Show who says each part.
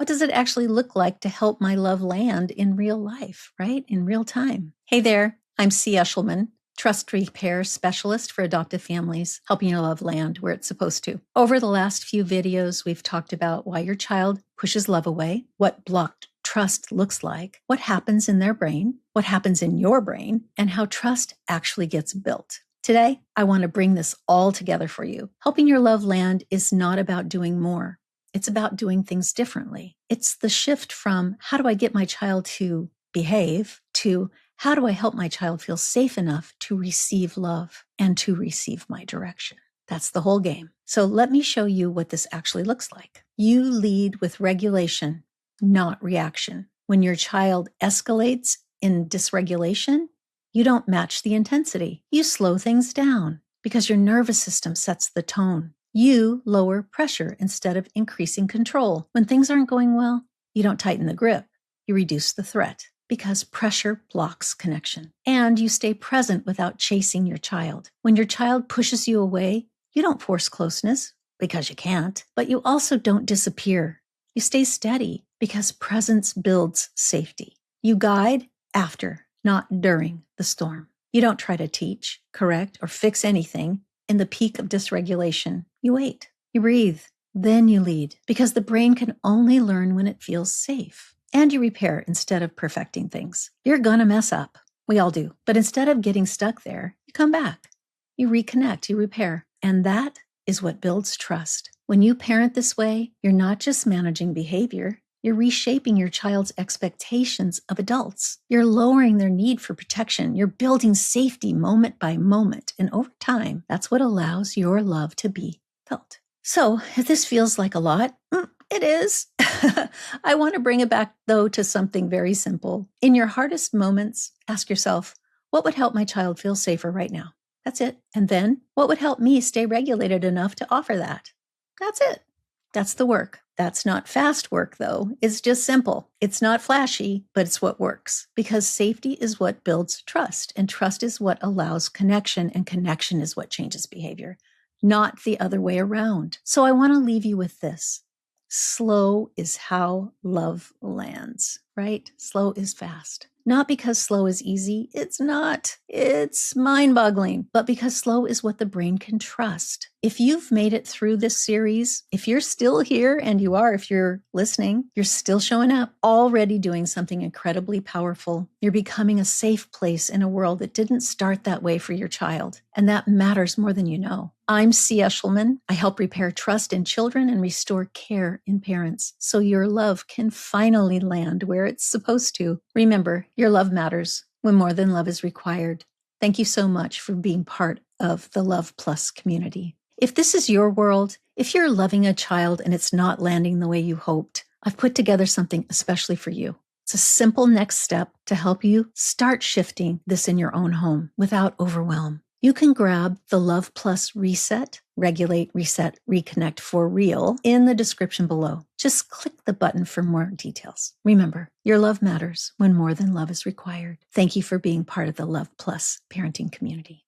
Speaker 1: What does it actually look like to help my love land in real life, right? In real time. Hey there, I'm C. Eshelman, Trust Repair Specialist for Adoptive Families, helping your love land where it's supposed to. Over the last few videos, we've talked about why your child pushes love away, what blocked trust looks like, what happens in their brain, what happens in your brain, and how trust actually gets built. Today, I want to bring this all together for you. Helping your love land is not about doing more. It's about doing things differently. It's the shift from how do I get my child to behave to how do I help my child feel safe enough to receive love and to receive my direction? That's the whole game. So let me show you what this actually looks like. You lead with regulation, not reaction. When your child escalates in dysregulation, you don't match the intensity. You slow things down because your nervous system sets the tone. You lower pressure instead of increasing control. When things aren't going well, you don't tighten the grip. You reduce the threat because pressure blocks connection. And you stay present without chasing your child. When your child pushes you away, you don't force closeness because you can't, but you also don't disappear. You stay steady because presence builds safety. You guide after, not during the storm. You don't try to teach, correct, or fix anything in the peak of dysregulation. You wait, you breathe, then you lead, because the brain can only learn when it feels safe. And you repair instead of perfecting things. You're gonna mess up. We all do. But instead of getting stuck there, you come back. You reconnect, you repair. And that is what builds trust. When you parent this way, you're not just managing behavior, you're reshaping your child's expectations of adults. You're lowering their need for protection. You're building safety moment by moment. And over time, that's what allows your love to be felt. So if this feels like a lot, it is. I want to bring it back, though, to something very simple. In your hardest moments, ask yourself, what would help my child feel safer right now? That's it. And then, what would help me stay regulated enough to offer that? That's it. That's the work. That's not fast work, though. It's just simple. It's not flashy, but it's what works. Because safety is what builds trust, and trust is what allows connection, and connection is what changes behavior, not the other way around. So I want to leave you with this. Slow is how love lands, right? Slow is fast. Not because slow is easy. It's not. It's mind-boggling. But because slow is what the brain can trust. If you've made it through this series, if you're still here, and you are if you're listening, you're still showing up, already doing something incredibly powerful. You're becoming a safe place in a world that didn't start that way for your child. And that matters more than you know. I'm C. Eshelman. I help repair trust in children and restore care in parents so your love can finally land where it's supposed to. Remember, your love matters when more than love is required. Thank you so much for being part of the Love Plus community. If this is your world, if you're loving a child and it's not landing the way you hoped, I've put together something especially for you. It's a simple next step to help you start shifting this in your own home without overwhelm. You can grab the Love Plus Reset, Regulate, Reset, Reconnect for Real in the description below. Just click the button for more details. Remember, your love matters when more than love is required. Thank you for being part of the Love Plus parenting community.